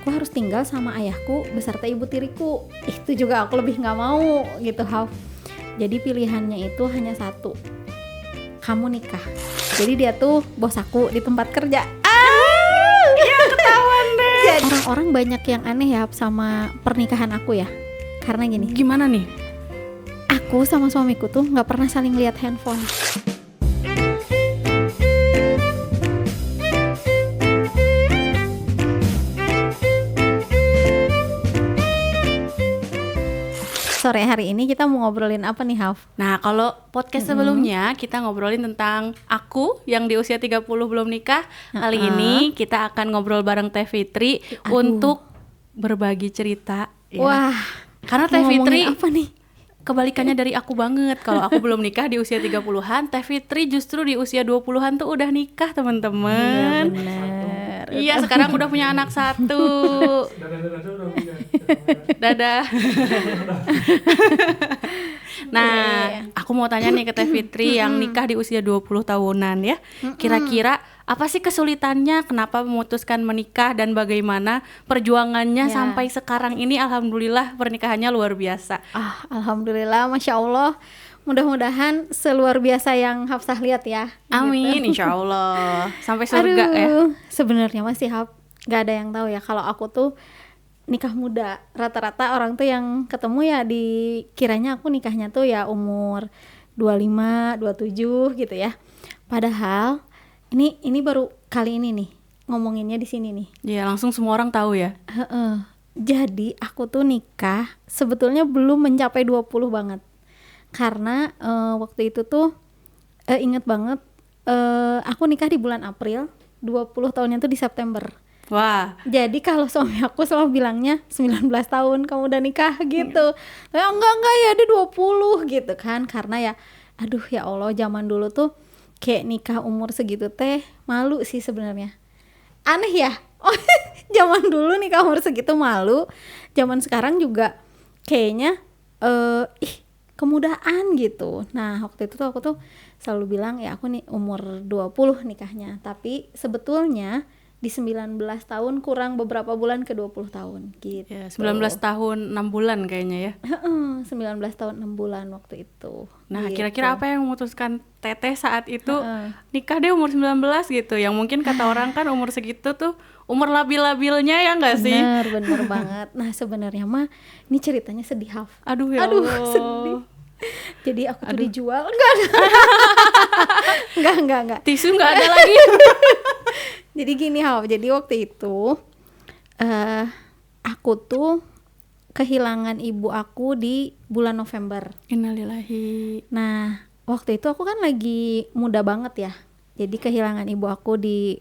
aku harus tinggal sama ayahku beserta ibu tiriku. Itu juga aku lebih nggak mau gitu, Haf. Jadi pilihannya itu hanya satu, kamu nikah. Jadi dia tuh bos aku di tempat kerja. Ya ketahuan deh. Jadi orang-orang banyak yang aneh ya sama pernikahan aku ya. Karena gini, Gimana nih? aku sama suamiku tuh nggak pernah saling lihat handphone. Sore hari ini kita mau ngobrolin apa nih, Haf? Nah, kalau podcast sebelumnya kita ngobrolin tentang aku yang di usia 30 belum nikah. Kali ini kita akan ngobrol bareng Teh Fitri untuk berbagi cerita ya. Wah, Karena Teh ngomongin Fitri apa nih? kebalikannya dari aku banget. Kalau aku belum nikah di usia 30-an, Teh Fitri justru di usia 20-an tuh udah nikah, teman-teman. Bener. Iya, sekarang udah punya anak 1. Dadah. Nah, aku mau tanya nih ke Teh Fitri yang nikah di usia 20 tahunan ya. Kira-kira apa sih kesulitannya, kenapa memutuskan menikah, dan bagaimana perjuangannya sampai sekarang ini? Alhamdulillah pernikahannya luar biasa. Alhamdulillah, Masya Allah. Mudah-mudahan seluar biasa yang Hafsah lihat ya. Amin, insya Allah. Sampai surga ya. Sebenarnya masih gak ada yang tahu ya kalau aku tuh nikah muda. Rata-rata orang tuh yang ketemu ya dikiranya aku nikahnya tuh ya umur 25, 27 gitu ya. Padahal ini baru kali ini nih ngomonginnya di sini nih. Iya, langsung semua orang tahu ya. Jadi aku tuh nikah sebetulnya belum mencapai 20 banget. Karena waktu itu tuh inget banget aku nikah di bulan April, 20 tahunnya tuh di September. Wah. Jadi kalau suami aku selalu bilangnya 19 tahun kamu udah nikah gitu. Enggak ya ada 20 gitu kan. Karena ya aduh ya Allah, zaman dulu tuh kayak nikah umur segitu teh malu sih sebenarnya. Aneh ya. Oh, zaman dulu nikah umur segitu malu. Zaman sekarang juga kayaknya kemudahan gitu. Nah, waktu itu tuh aku tuh selalu bilang ya aku nih umur 20 nikahnya. Tapi sebetulnya di 19 tahun kurang beberapa bulan ke 20 tahun gitu. Ya, 19 tahun 6 bulan kayaknya ya. 19 tahun 6 bulan waktu itu. Nah, gitu. kira-kira apa yang memutuskan Teteh saat itu nikah deh umur 19 gitu? Yang mungkin kata orang kan umur segitu tuh umur labil-labilnya ya nggak sih? Bener banget. Nah, sebenarnya mah ini ceritanya sedih, Haf. Aduh ya Allah. Sedih. Jadi aku tuh dijual. Enggak. Tisu nggak ada lagi. Jadi gini, Haf. Jadi waktu itu aku tuh kehilangan ibu aku di bulan November. Innalillahi. Nah, waktu itu aku kan lagi muda banget ya. Jadi kehilangan ibu aku di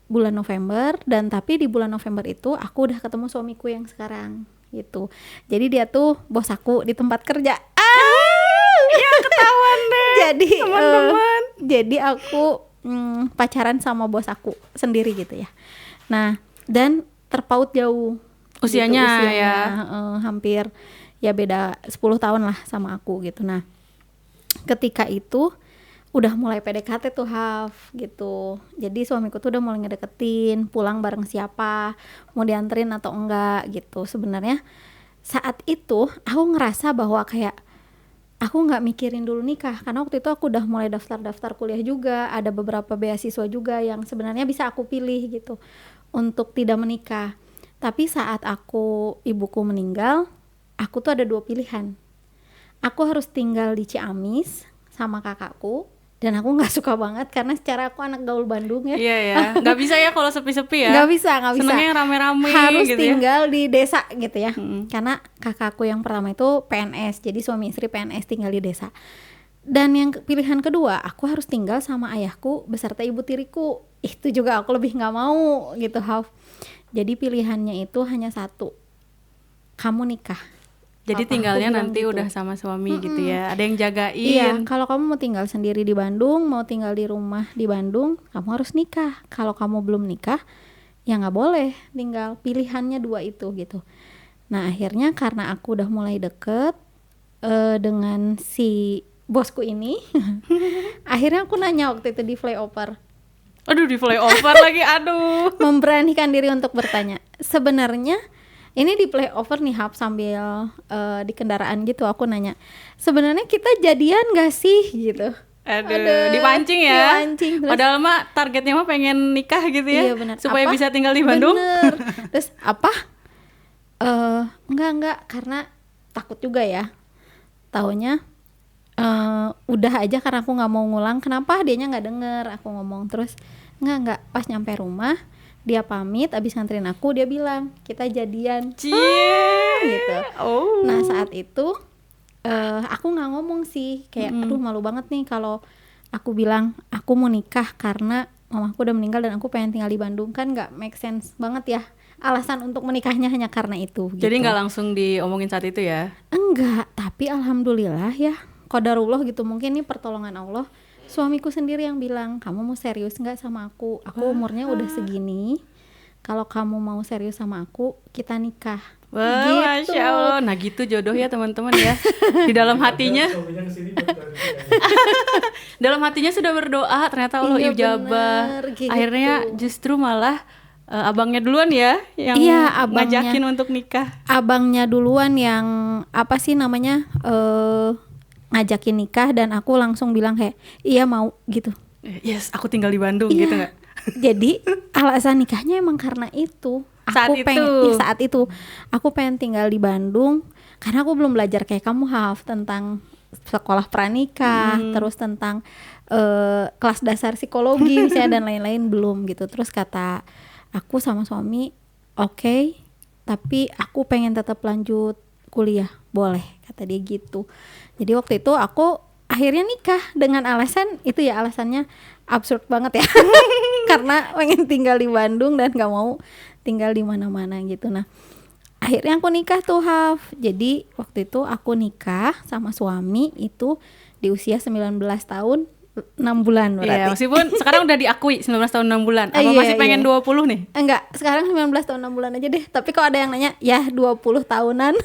bulan November, dan tapi di bulan November itu aku udah ketemu suamiku yang sekarang gitu. Jadi dia tuh bos aku di tempat kerja. Ya ketahuan deh. Jadi teman-teman. Jadi aku pacaran sama bos aku sendiri gitu ya. Nah, dan terpaut jauh usianya gitu, ya. Hampir ya beda 10 tahun lah sama aku gitu. Nah, ketika itu udah mulai PDKT tuh, Haf, gitu. Jadi suamiku tuh udah mulai ngedeketin, pulang bareng siapa, mau dianterin atau enggak gitu. Sebenarnya saat itu aku ngerasa bahwa kayak aku nggak mikirin dulu nikah, karena waktu itu aku udah mulai daftar kuliah juga, ada beberapa beasiswa juga yang sebenarnya bisa aku pilih gitu untuk tidak menikah. Tapi saat ibuku meninggal, aku tuh ada 2 pilihan. Aku harus tinggal di Ciamis sama kakakku, dan aku nggak suka banget karena secara aku anak gaul Bandung ya. Iya ya, nggak bisa ya kalau sepi-sepi ya. Nggak bisa. Senengnya yang rame-rame harus gitu tinggal di desa gitu ya. Mm-hmm. Karena kakakku yang pertama itu PNS, jadi suami istri PNS tinggal di desa. Dan yang pilihan kedua, aku harus tinggal sama ayahku beserta ibu tiriku. Itu juga aku lebih nggak mau gitu, Haf. Jadi pilihannya itu hanya satu, kamu nikah. Jadi Papa tinggalnya nanti gitu. Udah sama suami gitu ya. Ada yang jagain. Iya, kalau kamu mau tinggal sendiri di Bandung, mau tinggal di rumah di Bandung, kamu harus nikah. Kalau kamu belum nikah, ya nggak boleh tinggal. Pilihannya 2 itu gitu. Nah, akhirnya karena aku udah mulai deket dengan si bosku ini, akhirnya aku nanya waktu itu di flyover, Aduh, di flyover lagi, aduh. Memberanikan diri untuk bertanya. Sebenarnya ini di flyover nih Hap, sambil di kendaraan gitu aku nanya, sebenarnya kita jadian gak sih gitu. Aduh, dipancing ya. Dipancing, terus, padahal mah targetnya mah pengen nikah gitu ya. iya, bener. Supaya Apa? bisa tinggal di Bandung. Bener. Terus apa? Enggak, karena takut juga ya. Taunya udah aja karena aku nggak mau ngulang. Kenapa dianya nggak denger aku ngomong. Terus enggak, pas nyampe rumah dia pamit, abis nganterin aku dia bilang kita jadian. Gitu. Oh. Nah saat itu aku nggak ngomong sih, kayak aduh malu banget nih kalau aku bilang aku mau nikah karena mamaku udah meninggal dan aku pengen tinggal di Bandung, kan nggak make sense banget ya alasan untuk menikahnya hanya karena itu. Jadi gitu. nggak langsung diomongin saat itu ya? Enggak, tapi alhamdulillah ya, qadarullah gitu, mungkin ini pertolongan Allah. Suamiku sendiri yang bilang, kamu mau serius nggak sama aku? Aku umurnya udah segini, kalau kamu mau serius sama aku, kita nikah. Wah, Gitu. Masya Allah. Nah gitu jodoh ya teman-teman ya. Di dalam hatinya, dalam hatinya sudah berdoa, ternyata Allah Iya, ijabah. bener, gitu. Akhirnya justru malah abangnya duluan ya yang Iya, abangnya. ngajakin untuk nikah. Abangnya duluan yang apa sih namanya ngajakin nikah, dan aku langsung bilang kayak iya mau gitu. Yes, aku tinggal di Bandung Iya. gitu nggak? Jadi alasan nikahnya emang karena itu. Saat itu aku pengen tinggal di Bandung karena aku belum belajar kayak kamu Haf tentang sekolah pranikah, terus tentang kelas dasar psikologi misalnya dan lain-lain belum gitu. Terus kata aku sama suami, oke, tapi aku pengen tetap lanjut kuliah, boleh kata dia gitu. Jadi waktu itu aku akhirnya nikah dengan alasan itu ya, alasannya absurd banget ya. Karena pengen tinggal di Bandung dan gak mau tinggal di mana-mana gitu. Nah akhirnya aku nikah tuh Haf. Jadi waktu itu aku nikah sama suami itu di usia 19 tahun 6 bulan berarti. Iya, meskipun sekarang udah diakui 19 tahun 6 bulan. Apa Iya, masih pengen 20 nih? Enggak, sekarang 19 tahun 6 bulan aja deh. Tapi kalau ada yang nanya, ya 20 tahunan.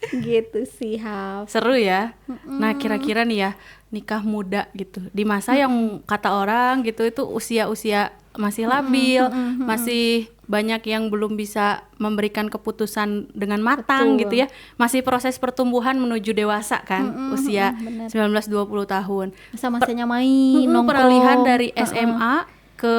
Gitu sih Haf. Seru ya. Nah kira-kira nih ya, nikah muda gitu di masa yang kata orang gitu itu usia-usia masih labil, masih banyak yang belum bisa memberikan keputusan dengan matang. Betul. Gitu ya, masih proses pertumbuhan menuju dewasa kan, usia bener. 19-20 tahun. Masa-masanya main, nongkrong. Peralihan dari SMA ke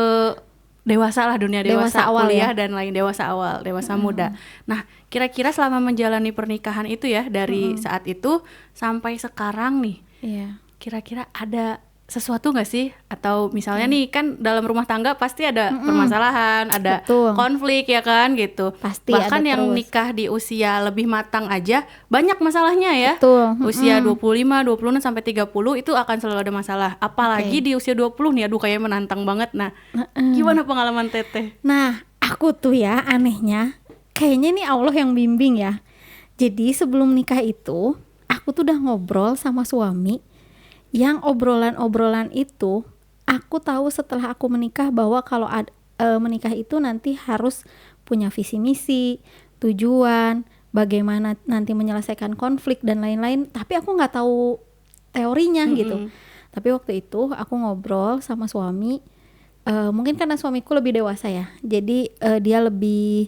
dewasa lah, dunia dewasa, Dewasa awal kuliah ya? dan lain, dewasa awal, dewasa muda. Nah kira-kira selama menjalani pernikahan itu ya, dari saat itu sampai sekarang nih, Iya. kira-kira ada sesuatu nggak sih? Atau misalnya nih kan dalam rumah tangga pasti ada permasalahan, ada Betul. konflik ya kan gitu. Pasti Bahkan ada yang terus. nikah di usia lebih matang aja banyak masalahnya ya. Betul. Usia 25, 26 sampai 30 itu akan selalu ada masalah. Apalagi di usia 20 nih, aduh kayaknya menantang banget. Nah, gimana pengalaman Teteh? Nah, aku tuh ya anehnya, kayaknya nih Allah yang bimbing ya. Jadi sebelum nikah itu, aku tuh udah ngobrol sama suami, yang obrolan-obrolan itu, aku tahu setelah aku menikah bahwa kalau menikah itu nanti harus punya visi misi, tujuan, bagaimana nanti menyelesaikan konflik dan lain-lain. Tapi aku nggak tahu teorinya gitu. Tapi waktu itu aku ngobrol sama suami. Mungkin karena suamiku lebih dewasa ya, jadi dia lebih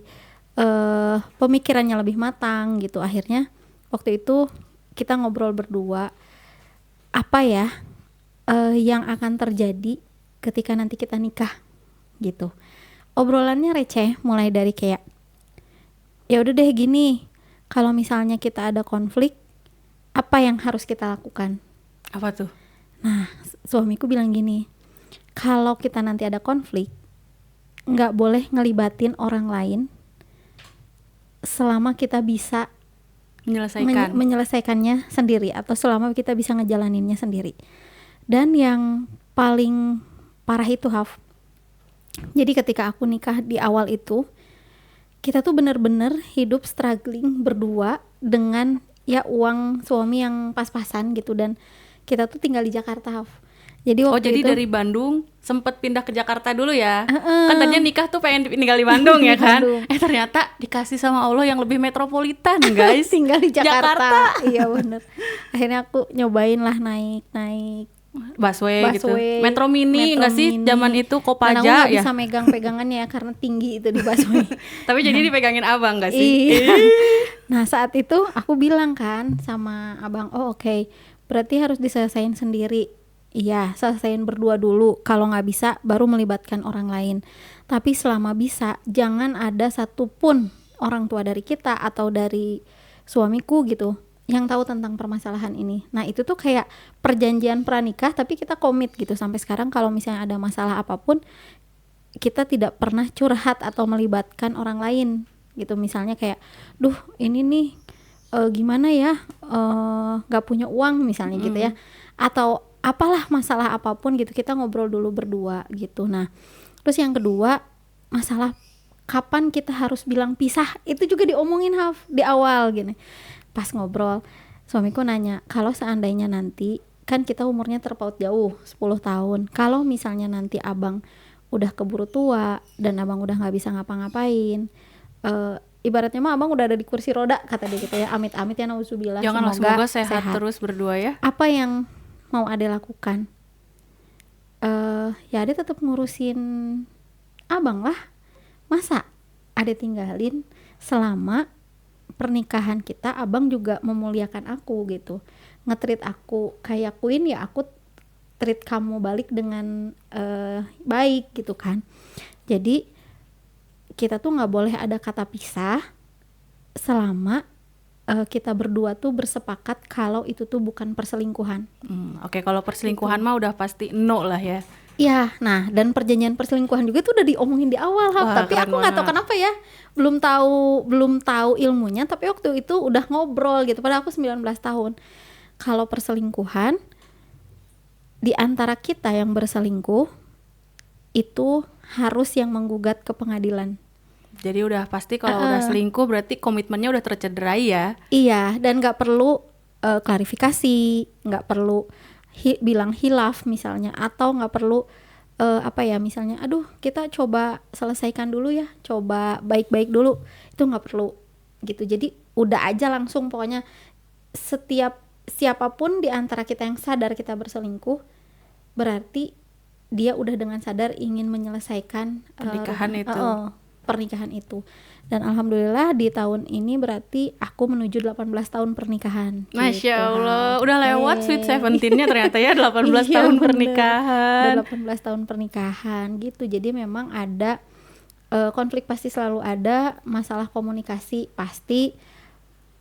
pemikirannya lebih matang gitu. Akhirnya waktu itu kita ngobrol berdua, apa ya yang akan terjadi ketika nanti kita nikah gitu. Obrolannya receh, mulai dari kayak ya udah deh gini, kalau misalnya kita ada konflik, apa yang harus kita lakukan? Apa tuh? Nah, suamiku bilang gini, kalau kita nanti ada konflik, nggak boleh ngelibatin orang lain selama kita bisa menyelesaikannya sendiri, atau selama kita bisa ngejalaninnya sendiri. Dan yang paling parah itu Haf, jadi ketika aku nikah di awal itu, kita tuh bener-bener hidup struggling berdua dengan ya uang suami yang pas-pasan gitu, dan kita tuh tinggal di Jakarta Haf. Jadi waktu itu, dari Bandung sempet pindah ke Jakarta dulu ya. Kan tadinya nikah tuh pengen tinggal di Bandung ya kan. Ternyata dikasih sama Allah yang lebih metropolitan guys. tinggal di Jakarta. Iya bener. Akhirnya aku nyobain lah naik busway gitu. Busway, Metro Mini Metro enggak sih Mini. zaman itu Dan aku Kopaja nggak ya. bisa megang pegangannya karena tinggi itu di busway. Tapi jadi dipegangin abang enggak sih? Iya. Nah saat itu aku bilang kan sama abang, oh oke, berarti harus diselesain sendiri. Iya, selesain berdua dulu. Kalau nggak bisa, baru melibatkan orang lain. Tapi selama bisa, jangan ada satupun orang tua dari kita atau dari suamiku gitu yang tahu tentang permasalahan ini. Nah itu tuh kayak perjanjian pranikah, tapi kita komit gitu sampai sekarang. Kalau misalnya ada masalah apapun, kita tidak pernah curhat atau melibatkan orang lain gitu. Misalnya kayak, duh ini nih gimana ya, gak punya uang misalnya gitu ya, atau apalah masalah apapun gitu, kita ngobrol dulu berdua gitu. Nah terus yang kedua, masalah kapan kita harus bilang pisah, itu juga diomongin Haf di awal gini. Pas ngobrol, suamiku nanya, kalau seandainya nanti, kan kita umurnya terpaut jauh 10 tahun, kalau misalnya nanti abang udah keburu tua dan abang udah gak bisa ngapa-ngapain, ibaratnya mah abang udah ada di kursi roda, kata dia gitu ya, amit-amit ya, nauzubillah, Janganlah, semoga sehat terus berdua ya. Apa yang mau Ade lakukan? Ya Ade tetap ngurusin abang lah. Masa Ade tinggalin selama pernikahan kita, abang juga memuliakan aku gitu, nge-treat aku kayak queen, ya aku treat kamu balik dengan baik gitu kan. Jadi kita tuh nggak boleh ada kata pisah selama kita berdua tuh bersepakat kalau itu tuh bukan perselingkuhan. Oke, kalau perselingkuhan mah udah pasti no lah ya. Iya, nah dan perjanjian perselingkuhan juga tuh udah diomongin di awal, tapi aku nggak tahu kenapa ya, belum tahu ilmunya, tapi waktu itu udah ngobrol gitu, padahal aku 19 tahun. Kalau perselingkuhan di antara kita yang berselingkuh itu harus yang menggugat ke pengadilan. Jadi udah pasti kalau udah selingkuh berarti komitmennya udah tercederai ya. Iya, dan nggak perlu klarifikasi, nggak perlu bilang hilaf misalnya, atau nggak perlu misalnya aduh kita coba selesaikan dulu ya, coba baik-baik dulu, itu nggak perlu gitu. Jadi udah aja langsung, pokoknya siapapun di antara kita yang sadar kita berselingkuh, berarti dia udah dengan sadar ingin menyelesaikan pernikahan itu. Dan alhamdulillah di tahun ini berarti aku menuju 18 tahun pernikahan. Masya Allah, udah lewat sweet 17-nya ternyata ya, 18 iya, tahun pernikahan. Udah 18 tahun pernikahan gitu. Jadi memang ada konflik, pasti selalu ada, masalah komunikasi pasti,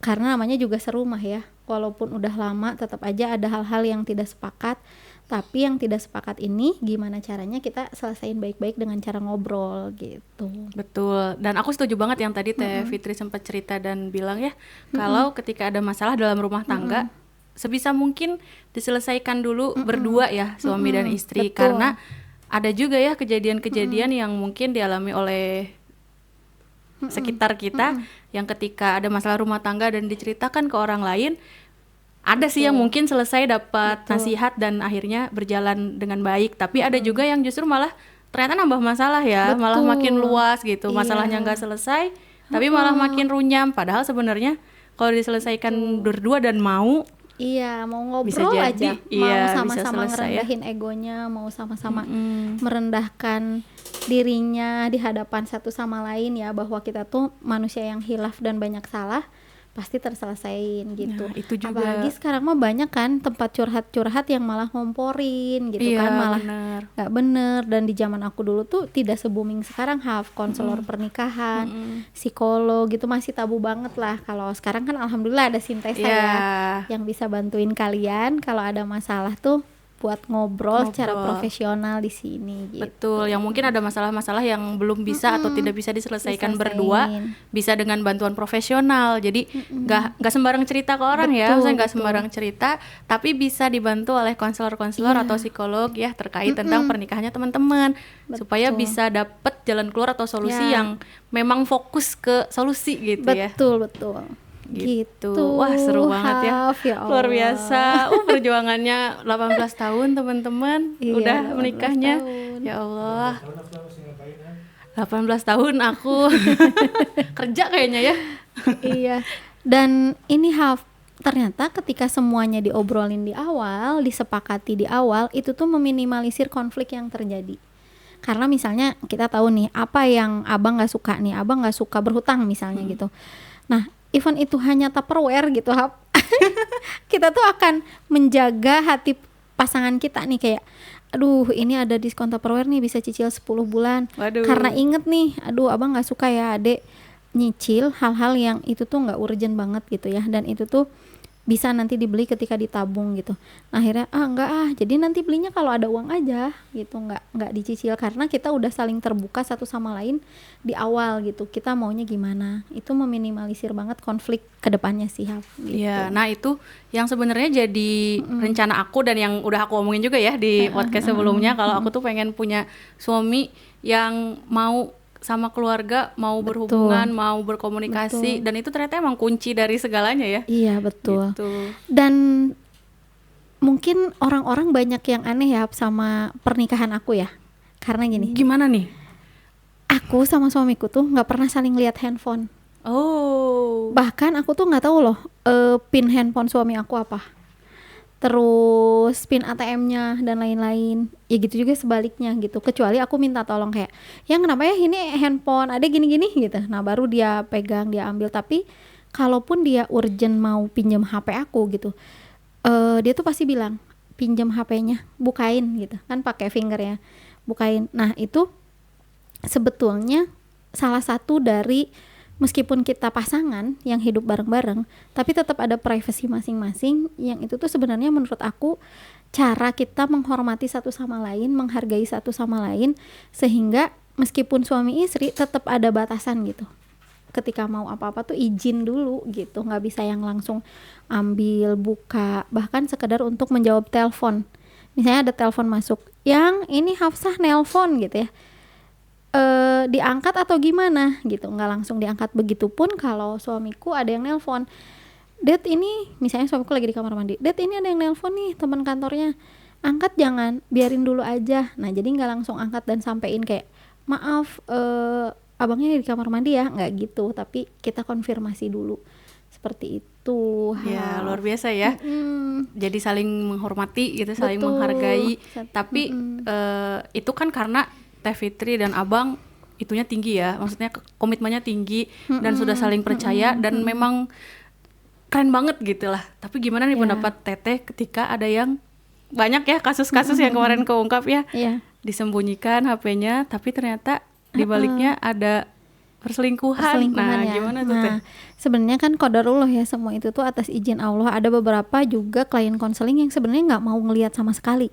karena namanya juga serumah ya. Walaupun udah lama tetap aja ada hal-hal yang tidak sepakat. Tapi yang tidak sepakat ini gimana caranya kita selesain baik-baik dengan cara ngobrol gitu. Betul. Dan aku setuju banget yang tadi Teh Fitri sempat cerita dan bilang ya, kalau ketika ada masalah dalam rumah tangga, sebisa mungkin diselesaikan dulu berdua ya, suami dan istri. Betul. Karena ada juga ya kejadian-kejadian yang mungkin dialami oleh sekitar kita, yang ketika ada masalah rumah tangga dan diceritakan ke orang lain, ada sih yang mungkin selesai dapat nasihat dan akhirnya berjalan dengan baik, tapi ada juga yang justru malah ternyata nambah masalah ya. Malah makin luas gitu, masalahnya nggak selesai, tapi malah makin runyam, padahal sebenarnya kalau diselesaikan berdua dan mau ngobrol jadi, aja, mau sama-sama ngerendahin egonya, mau sama-sama merendahkan dirinya di hadapan satu sama lain ya, bahwa kita tuh manusia yang hilaf dan banyak salah, pasti terselesain gitu. Nah, itu juga. Apalagi sekarang mah banyak kan tempat curhat-curhat yang malah ngomporin gitu kan, malah nggak bener. Dan di zaman aku dulu tuh tidak se-booming sekarang, konselor pernikahan, psikolog gitu masih tabu banget lah. Kalau sekarang kan alhamdulillah ada Sintesa ya, yang bisa bantuin kalian kalau ada masalah tuh buat ngobrol secara profesional di sini gitu. Betul, yang mungkin ada masalah-masalah yang belum bisa atau tidak bisa diselesaikan berdua, bisa dengan bantuan profesional. Jadi nggak sembarang cerita ke orang ya, misalnya nggak sembarang cerita, tapi bisa dibantu oleh konselor-konselor atau psikolog ya terkait tentang pernikahannya teman-teman, supaya bisa dapet jalan keluar atau solusi yang memang fokus ke solusi gitu ya. Betul. Gitu. Wah, seru banget ya. Luar biasa. Perjuangannya 18 tahun teman-teman. Udah menikahnya. Ya Allah. 18 tahun aku kerja kayaknya ya. Iya. Dan ini ternyata ketika semuanya diobrolin di awal, disepakati di awal, itu tuh meminimalisir konflik yang terjadi. Karena misalnya kita tahu nih apa yang abang nggak suka nih, abang nggak suka berhutang misalnya gitu. Nah, even itu hanya Tupperware gitu, kita tuh akan menjaga hati pasangan kita nih kayak, aduh ini ada diskon Tupperware nih bisa cicil 10 bulan. Waduh. Karena inget nih, aduh abang nggak suka ya adek nyicil hal-hal yang itu tuh nggak urgent banget gitu ya, dan itu tuh bisa nanti dibeli ketika ditabung gitu. Nah, akhirnya enggak jadi nanti belinya kalau ada uang aja gitu, enggak dicicil, karena kita udah saling terbuka satu sama lain di awal gitu, kita maunya gimana. Itu meminimalisir banget konflik kedepannya sih gitu. Iya, nah itu yang sebenarnya jadi rencana aku dan yang udah aku omongin juga ya di podcast sebelumnya, kalau aku tuh pengen punya suami yang mau sama keluarga, mau berhubungan, mau berkomunikasi, dan itu ternyata emang kunci dari segalanya ya. Iya betul. Gitu. Dan mungkin orang-orang banyak yang aneh ya sama pernikahan aku ya, karena gini. Gimana nih? Aku sama suamiku tuh nggak pernah saling lihat handphone. Oh. Bahkan aku tuh nggak tahu loh pin handphone suami aku apa, terus pin ATM-nya dan lain-lain. Ya gitu juga sebaliknya gitu. Kecuali aku minta tolong kayak, yang kenapa ya ini handphone ada gini-gini gitu. Nah baru dia pegang, dia ambil. Tapi kalaupun dia urgent mau pinjam HP aku gitu, dia tuh pasti bilang pinjam HP-nya, bukain gitu kan, pakai finger ya, bukain. Nah itu sebetulnya salah satu dari, meskipun kita pasangan yang hidup bareng-bareng, tapi tetap ada privacy masing-masing, yang itu tuh sebenarnya menurut aku cara kita menghormati satu sama lain, menghargai satu sama lain, sehingga meskipun suami istri tetap ada batasan gitu. Ketika mau apa-apa tuh izin dulu gitu, nggak bisa yang langsung ambil, buka, bahkan sekedar untuk menjawab telepon. Misalnya ada telepon masuk, yang ini Hafsah nelpon gitu ya, diangkat atau gimana gitu, nggak langsung diangkat. Begitupun kalau suamiku ada yang nelpon, Dad ini, misalnya suamiku lagi di kamar mandi, Dad ini ada yang nelpon nih teman kantornya, angkat jangan, biarin dulu aja. Nah jadi nggak langsung angkat dan sampein kayak, maaf abangnya di kamar mandi ya, nggak gitu, tapi kita konfirmasi dulu seperti itu. Ya luar biasa ya. Jadi saling menghormati gitu, saling menghargai. Tapi itu kan karena Teh Fitri dan Abang itunya tinggi ya, maksudnya komitmennya tinggi dan sudah saling percaya dan memang keren banget gitu lah. Tapi gimana nih pendapat Teteh ketika ada yang banyak ya kasus-kasus yang kemarin keungkap ya, disembunyikan HP-nya tapi ternyata di baliknya ada perselingkuhan. Nah, ya. Gimana tuh Teh? Sebenarnya kan qadarullah ya, semua itu tuh atas izin Allah. Ada beberapa juga klien konseling yang sebenarnya nggak mau ngelihat sama sekali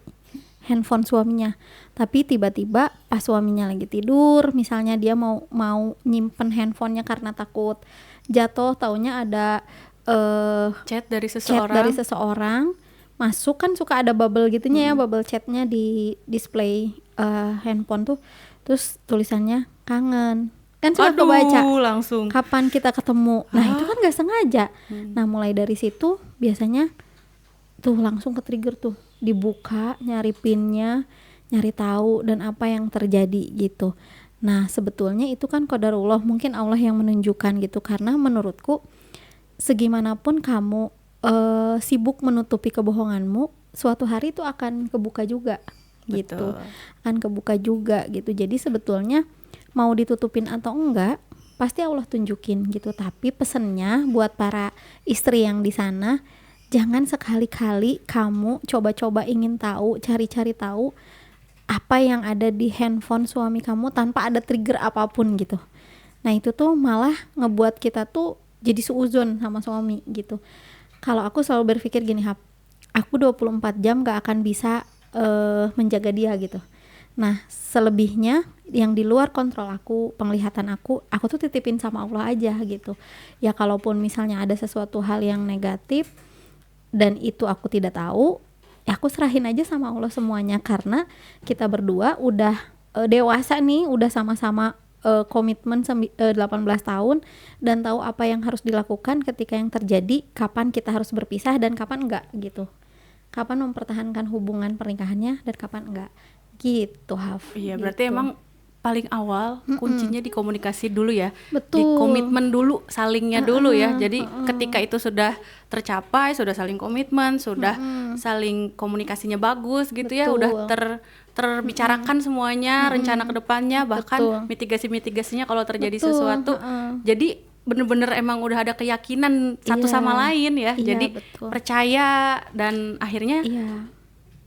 handphone suaminya, tapi tiba-tiba pas suaminya lagi tidur, misalnya dia mau nyimpen handphonenya karena takut jatuh, taunya ada chat dari seseorang masuk, kan suka ada bubble gitunya ya, bubble chatnya di display handphone tuh, terus tulisannya kangen, kan suka kebaca langsung kapan kita ketemu. Nah itu kan nggak sengaja. Nah mulai dari situ biasanya tuh langsung ke trigger tuh, dibuka, nyari pinnya, nyari tahu dan apa yang terjadi gitu. Nah sebetulnya itu kan qadarullah, mungkin Allah yang menunjukkan gitu, karena menurutku segimanapun kamu sibuk menutupi kebohonganmu, suatu hari itu akan kebuka juga gitu. Akan kebuka juga gitu. Jadi sebetulnya mau ditutupin atau enggak pasti Allah tunjukin gitu. Tapi pesennya buat para istri yang di sana, jangan sekali-kali kamu coba-coba ingin tahu, cari-cari tahu apa yang ada di handphone suami kamu tanpa ada trigger apapun gitu. Nah itu tuh malah ngebuat kita tuh jadi suuzon sama suami gitu. Kalau aku selalu berpikir gini, aku 24 jam gak akan bisa menjaga dia gitu. Nah selebihnya yang di luar kontrol aku, penglihatan aku tuh titipin sama Allah aja gitu. Ya kalaupun misalnya ada sesuatu hal yang negatif dan itu aku tidak tahu, ya aku serahin aja sama Allah semuanya, karena kita berdua udah dewasa nih, udah sama-sama komitmen 18 tahun dan tahu apa yang harus dilakukan ketika yang terjadi, kapan kita harus berpisah dan kapan enggak gitu, kapan mempertahankan hubungan pernikahannya dan kapan enggak gitu, Haf. Iya, gitu. berarti emang paling awal kuncinya di komunikasi dulu ya. Betul. Di komitmen dulu, salingnya dulu ya. Jadi ketika itu sudah tercapai, sudah saling komitmen, sudah saling komunikasinya bagus gitu ya, Betul. udah terbicarakan semuanya, rencana kedepannya, bahkan Betul. mitigasi-mitigasinya kalau terjadi Betul, sesuatu. Jadi bener-bener emang udah ada keyakinan satu Iya. sama lain ya. Iya, Jadi betul. percaya dan akhirnya Iya.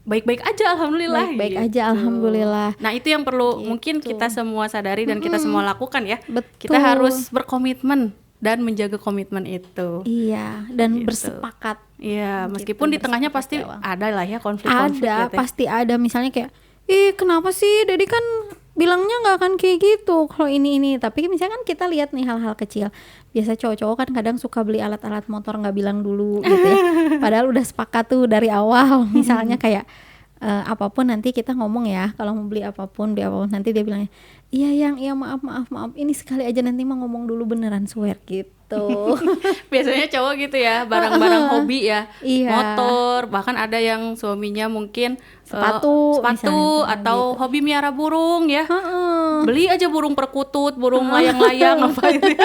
baik-baik aja alhamdulillah. Baik-baik gitu. aja, alhamdulillah. Nah itu yang perlu Gitu. mungkin kita semua sadari dan kita semua lakukan ya. Betul. Kita harus berkomitmen dan menjaga komitmen itu. Iya, dan Gitu. bersepakat. Iya, meskipun di tengahnya pasti bersepakat ada lah ya konflik-konflik Ada, ya, Teh. pasti ada. Misalnya kayak, kenapa sih Dedi kan bilangnya nggak akan kayak gitu kalau ini. Tapi misalnya kan kita lihat nih hal-hal kecil. Biasa cowok-cowok kan kadang suka beli alat-alat motor nggak bilang dulu gitu ya. Padahal udah sepakat tuh dari awal. Misalnya kayak apapun nanti kita ngomong ya, kalau mau beli apapun nanti dia bilangnya, iya maaf ini sekali aja, nanti mah ngomong dulu beneran, swear gitu. Biasanya cowok gitu ya, barang-barang hobi ya, Iya. motor, bahkan ada yang suaminya mungkin Sepatu misalnya, atau gitu. hobi miara burung ya. Heeh. Beli aja burung perkutut, burung layang-layang apa itu ya.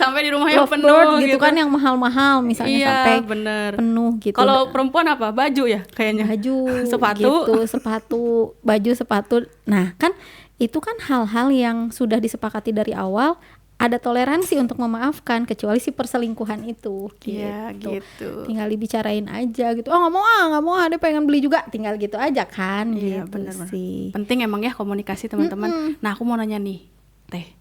Sampai di rumahnya penuh Lovebird gitu gitu kan, yang mahal-mahal misalnya, iya, sampai bener. penuh gitu. Kalau perempuan apa? Baju ya kayaknya. Baju, sepatu. gitu, baju, sepatu. Nah kan itu kan hal-hal yang sudah disepakati dari awal. Ada toleransi untuk memaafkan, kecuali si perselingkuhan itu gitu. Iya, gitu. Tinggal dibicarain aja gitu. Oh nggak mau, ada pengen beli juga, tinggal gitu aja kan. Iya, gitu benar-benar. sih. Penting emang ya komunikasi teman-teman. Nah aku mau nanya nih Teh,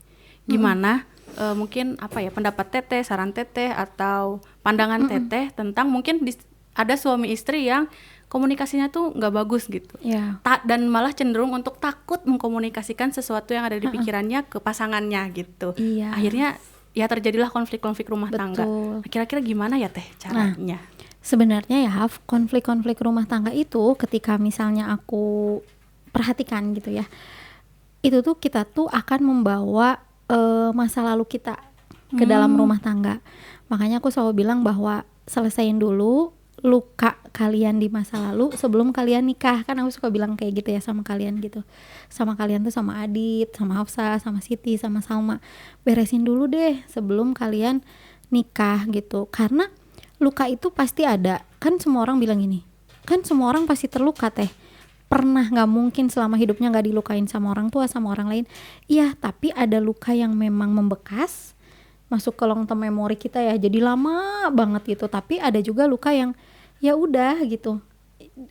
gimana mungkin apa ya pendapat Teteh, saran Teteh atau pandangan Teteh tentang mungkin ada suami istri yang komunikasinya tuh nggak bagus gitu, Ya. dan malah cenderung untuk takut mengkomunikasikan sesuatu yang ada di pikirannya ke pasangannya gitu. Iya. Akhirnya ya terjadilah konflik-konflik rumah tangga. Betul. Nah, kira-kira gimana ya Teh caranya? Sebenarnya ya Haf, konflik-konflik rumah tangga itu ketika misalnya aku perhatikan gitu ya, itu tuh kita tuh akan membawa masa lalu kita ke dalam rumah tangga. Makanya aku selalu bilang bahwa selesaiin dulu luka kalian di masa lalu sebelum kalian nikah. Kan aku suka bilang kayak gitu ya sama kalian gitu. Sama kalian tuh, sama Adit, sama Hafsah, sama Siti, sama Salma. Beresin dulu deh sebelum kalian nikah gitu. Karena luka itu pasti ada. Kan semua orang bilang gini, kan semua orang pasti terluka Teh. Pernah, nggak mungkin selama hidupnya nggak dilukain sama orang tua, sama orang lain. Iya, tapi ada luka yang memang membekas, masuk ke long term memory kita ya, jadi lama banget gitu. Tapi ada juga luka yang ya udah gitu,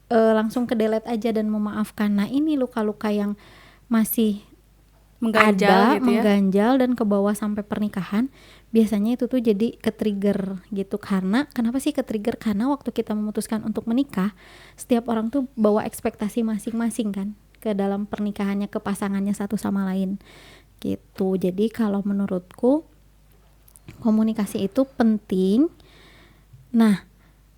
langsung ke delete aja dan memaafkan. Nah ini luka-luka yang masih Mengganjal gitu ya. mengganjal dan ke bawah sampai pernikahan, biasanya itu tuh jadi ke-trigger gitu. Karena kenapa sih ke-trigger? Karena waktu kita memutuskan untuk menikah, setiap orang tuh bawa ekspektasi masing-masing kan ke dalam pernikahannya, ke pasangannya satu sama lain gitu. Jadi kalau menurutku komunikasi itu penting. Nah,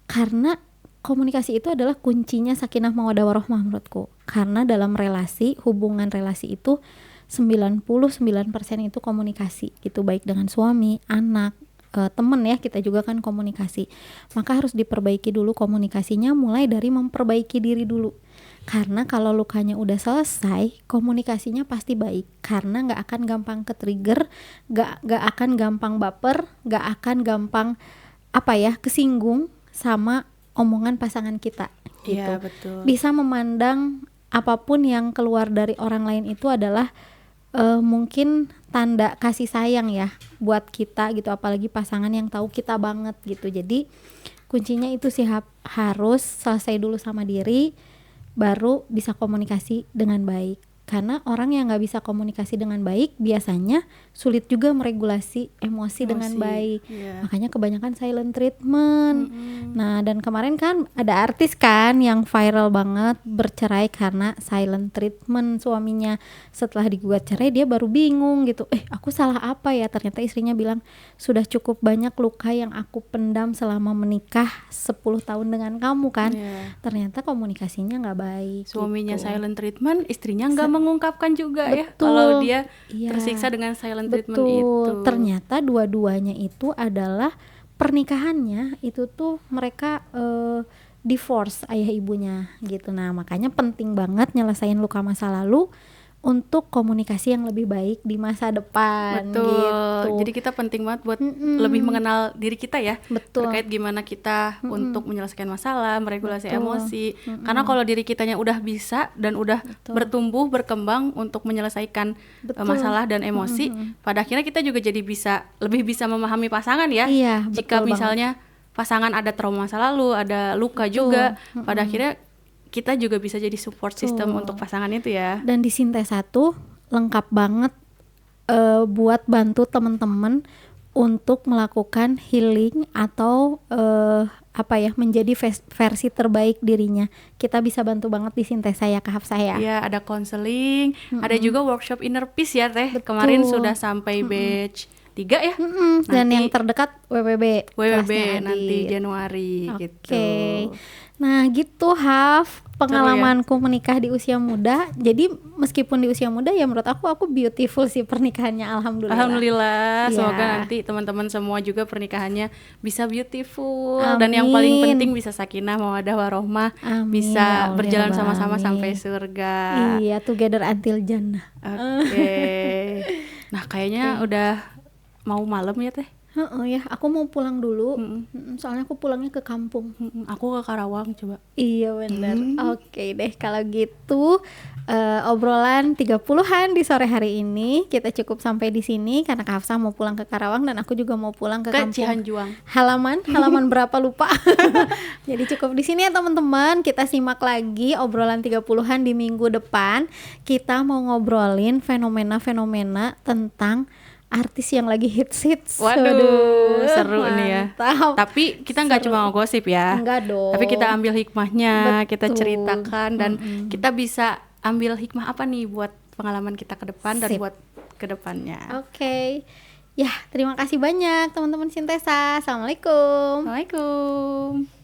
karena komunikasi itu adalah kuncinya sakinah mawaddah warahmah menurutku. Karena dalam relasi, hubungan relasi itu 99% itu komunikasi gitu, baik dengan suami, anak, temen ya, kita juga kan komunikasi. Maka harus diperbaiki dulu komunikasinya, mulai dari memperbaiki diri dulu. Karena kalau lukanya udah selesai, komunikasinya pasti baik. Karena nggak akan gampang ke-trigger, nggak akan gampang baper, nggak akan gampang kesinggung sama omongan pasangan kita gitu. Iya, betul. Bisa memandang apapun yang keluar dari orang lain itu adalah mungkin tanda kasih sayang ya buat kita gitu, apalagi pasangan yang tahu kita banget gitu. Jadi kuncinya itu sih, harus selesai dulu sama diri, baru bisa komunikasi dengan baik. Karena orang yang nggak bisa komunikasi dengan baik biasanya sulit juga meregulasi emosi dengan baik. Iya. Makanya kebanyakan silent treatment. Nah, dan kemarin kan ada artis kan yang viral banget bercerai karena silent treatment suaminya. Setelah digugat cerai dia baru bingung gitu. Aku salah apa ya? Ternyata istrinya bilang, sudah cukup banyak luka yang aku pendam selama menikah 10 tahun dengan kamu kan. Iya. Ternyata komunikasinya nggak baik. Suaminya gitu. silent treatment, istrinya nggak mengungkapkan juga ya Betul. kalau dia Iya. tersiksa dengan silent treatment Betul. itu. Ternyata dua-duanya itu adalah pernikahannya itu tuh mereka divorce ayah ibunya gitu. Nah makanya penting banget nyelesain luka masa lalu untuk komunikasi yang lebih baik di masa depan. Betul. Gitu. Jadi kita penting banget buat lebih mengenal diri kita ya. Betul. Terkait gimana kita untuk menyelesaikan masalah, meregulasi emosi. Karena kalau diri kitanya udah bisa dan udah bertumbuh, berkembang untuk menyelesaikan masalah dan emosi, pada akhirnya kita juga jadi lebih bisa memahami pasangan ya. Iya, Jika betul misalnya pasangan ada trauma masa lalu, ada luka juga, pada akhirnya kita juga bisa jadi support system untuk pasangan itu ya. Dan di Sintesa tuh lengkap banget buat bantu teman-teman untuk melakukan healing atau menjadi versi terbaik dirinya. Kita bisa bantu banget di Sintesa ya Kak Hafsah ya. Iya, ada counseling, ada juga workshop inner peace ya Teh. Betul. Kemarin sudah sampai batch 3 ya. Dan yang terdekat WWB WWB nanti Januari gitu. Nah gitu Haf, pengalamanku menikah di usia muda. Jadi meskipun di usia muda ya menurut aku beautiful sih pernikahannya, alhamdulillah. Alhamdulillah, semoga nanti teman-teman semua juga pernikahannya bisa beautiful. Dan yang paling penting bisa sakinah, mawaddah, warohmah, bisa berjalan sama-sama sampai surga. Iya, together until jannah. Oke. Nah kayaknya udah mau malam ya Teh. Ya, aku mau pulang dulu. Soalnya aku pulangnya ke kampung. Aku ke Karawang coba. Iya benar. Oke deh kalau gitu obrolan 30-an di sore hari ini kita cukup sampai di sini karena Kak Hafsah mau pulang ke Karawang dan aku juga mau pulang ke kampung. Cihanjuang. Halaman berapa lupa. Jadi cukup di sini ya teman-teman. Kita simak lagi obrolan 30-an di minggu depan. Kita mau ngobrolin fenomena-fenomena tentang artis yang lagi hits. Waduh, seru nih ya. Tapi kita nggak cuma gosip ya. Enggak dong. Tapi kita ambil hikmahnya, Betul. kita ceritakan dan kita bisa ambil hikmah apa nih buat pengalaman kita ke depan dan buat ke depannya. Oke. Ya, terima kasih banyak teman-teman Sintesa. Assalamualaikum. Assalamualaikum.